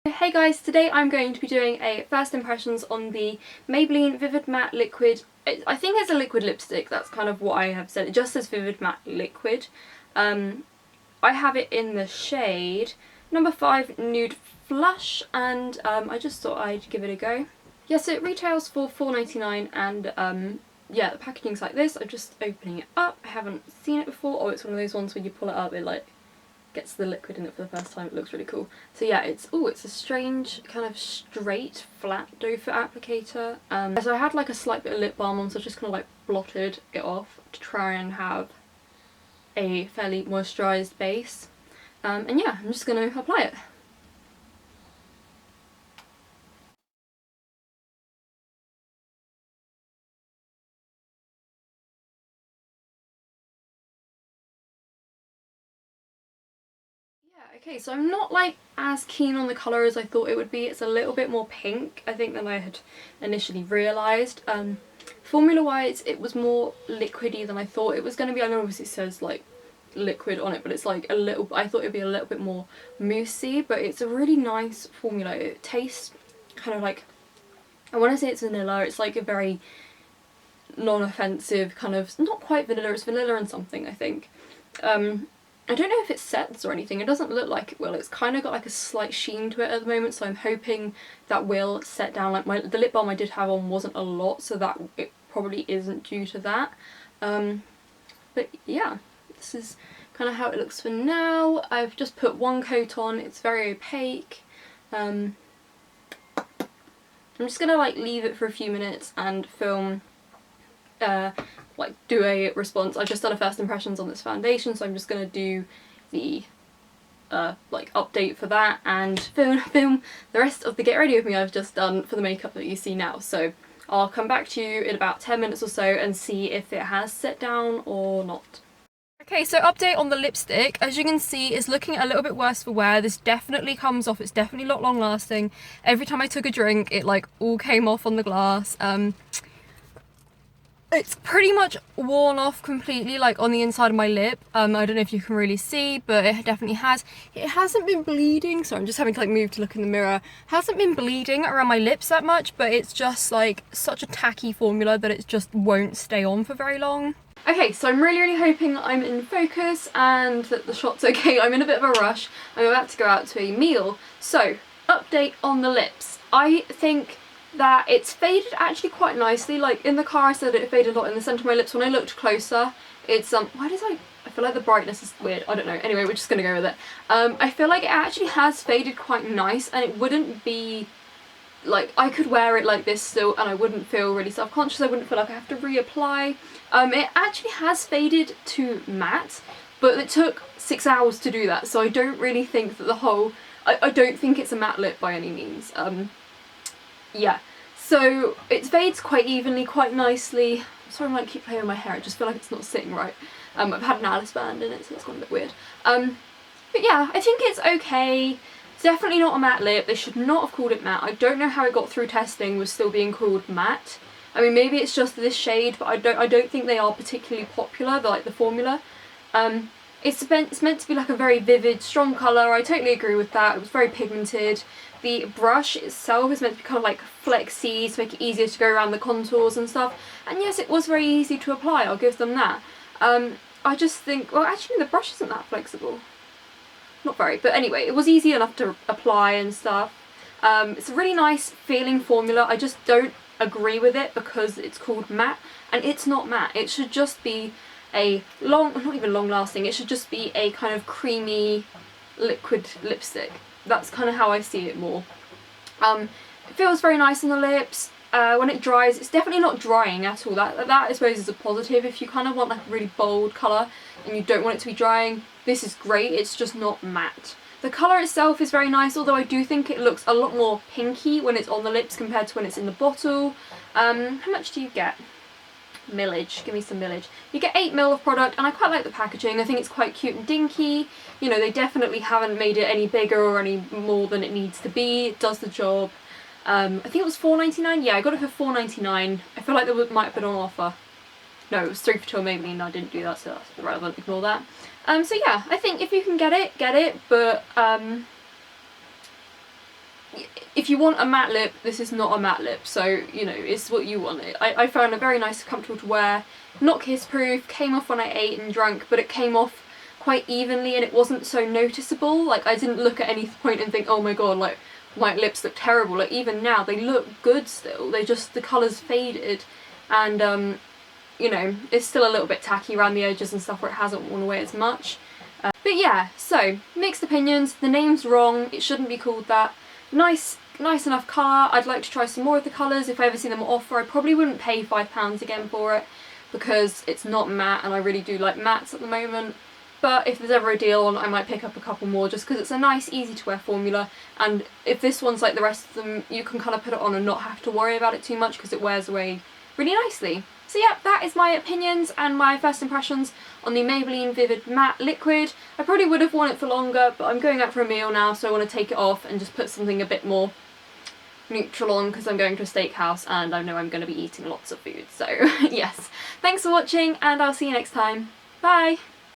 Hey guys, today I'm going to be doing a first impressions on the Maybelline Vivid Matte Liquid. I think it's a liquid lipstick, that's kind of what I have said. It just says Vivid Matte Liquid. I have it in the shade number 5 Nude Flush, and I just thought I'd give it a go. Yeah, so it retails for $4.99 and yeah, the packaging's like this. I'm just opening it up. I haven't seen it before. Oh, it's one of those ones when you pull it up, it like gets the liquid in it for the first time. It looks really cool. So yeah, it's a strange kind of straight flat doe foot applicator. So I had like a slight bit of lip balm on, so I just kind of like blotted it off to try and have a fairly moisturised base. And yeah, I'm just going to apply it. Okay, so I'm not like as keen on the colour as I thought it would be. It's a little bit more pink, I think, than I had initially realised. Formula wise, it was more liquidy than I thought it was going to be. I know obviously it says like liquid on it, but it's like a little, I thought it'd be a little bit more moussey, but it's a really nice formula. It tastes kind of like, I want to say it's vanilla. It's like a very non-offensive kind of, not quite vanilla, it's vanilla and something, I think. I don't know if it sets or anything. It doesn't look like it will. It's kind of got like a slight sheen to it at the moment, so I'm hoping that will set down. Like the lip balm I did have on wasn't a lot, so that it probably isn't due to that. But yeah, this is kind of how it looks for now. I've just put one coat on. It's very opaque. I'm just gonna like leave it for a few minutes and film like do a response. I've just done a first impressions on this foundation, so I'm just gonna do the like update for that and film the rest of the get ready with me I've just done for the makeup that you see now. So I'll come back to you in about 10 minutes or so and see if it has set down or not. Okay, so update on the lipstick. As you can see, it's looking a little bit worse for wear. This definitely comes off. It's definitely not long lasting. Every time I took a drink, it like all came off on the glass. It's pretty much worn off completely, like on the inside of my lip. I don't know if you can really see, but it definitely has. It hasn't been bleeding, so I'm just having to like move to look in the mirror. It hasn't been bleeding around my lips that much, but it's just like such a tacky formula that it just won't stay on for very long. Okay, so I'm really hoping that I'm in focus and that the shot's okay. I'm in a bit of a rush. I'm about to go out to a meal. So, update on the lips. I think that it's faded actually quite nicely. Like in the car I said it faded a lot in the centre of my lips. When I looked closer, it's why does I feel like the brightness is weird, I don't know. Anyway, we're just gonna go with it. I feel like it actually has faded quite nice, and it wouldn't be like, I could wear it like this still and I wouldn't feel really self-conscious. I wouldn't feel like I have to reapply. It actually has faded to matte, but it took 6 hours to do that, so I don't really think that the whole, I don't think it's a matte lip by any means. Yeah, so it fades quite evenly, quite nicely. Sorry I might keep playing with my hair, I just feel like it's not sitting right. I've had an Alice band in it, so it's gone a bit weird. But yeah, I think it's okay. It's definitely not a matte lip. They should not have called it matte. I don't know how it got through testing with still being called matte. I mean, maybe it's just this shade, but I don't think they are particularly popular, like the formula. It's meant to be like a very vivid, strong colour. I totally agree with that. It was very pigmented. The brush itself is meant to be kind of like flexy to make it easier to go around the contours and stuff. And yes, it was very easy to apply, I'll give them that. I just think, well actually the brush isn't that flexible. Not very, but anyway, it was easy enough to apply and stuff. It's a really nice feeling formula. I just don't agree with it because it's called matte, and it's not matte. It should just be a not even long lasting, it should just be a kind of creamy liquid lipstick. That's kind of how I see it more. It feels very nice on the lips. When it dries, it's definitely not drying at all. That I suppose is a positive. If you kind of want like a really bold colour and you don't want it to be drying, this is great. It's just not matte. The colour itself is very nice, although I do think it looks a lot more pinky when it's on the lips compared to when it's in the bottle. How much do you get? Millage, give me some millage. You get 8 ml of product, and I quite like the packaging. I think it's quite cute and dinky. You know, they definitely haven't made it any bigger or any more than it needs to be. It does the job. I think it was $4.99. Yeah, I got it for $4.99. I feel like there might have been on offer. No, it was 3 for 2 on Maybelline. I didn't do that, so that's irrelevant. Ignore that. So yeah, I think if you can get it, but if you want a matte lip, this is not a matte lip, so, you know, it's what you want. I found it very nice, comfortable to wear, not kiss-proof, came off when I ate and drank, but it came off quite evenly and it wasn't so noticeable. Like, I didn't look at any point and think, oh my god, like, my lips look terrible. Like, even now, they look good still. They just, the colour's faded, and, you know, it's still a little bit tacky around the edges and stuff where it hasn't worn away as much. But yeah, so, mixed opinions, the name's wrong, it shouldn't be called that. Nice enough colour. I'd like to try some more of the colours. If I ever see them on offer, I probably wouldn't pay £5 again for it because it's not matte and I really do like mattes at the moment. But if there's ever a deal on, I might pick up a couple more just because it's a nice, easy to wear formula, and if this one's like the rest of them, you can kind of put it on and not have to worry about it too much because it wears away really nicely. So yeah, that is my opinions and my first impressions on the Maybelline Vivid Matte Liquid. I probably would have worn it for longer, but I'm going out for a meal now, so I want to take it off and just put something a bit more neutral on because I'm going to a steakhouse and I know I'm going to be eating lots of food. So yes, thanks for watching and I'll see you next time. Bye!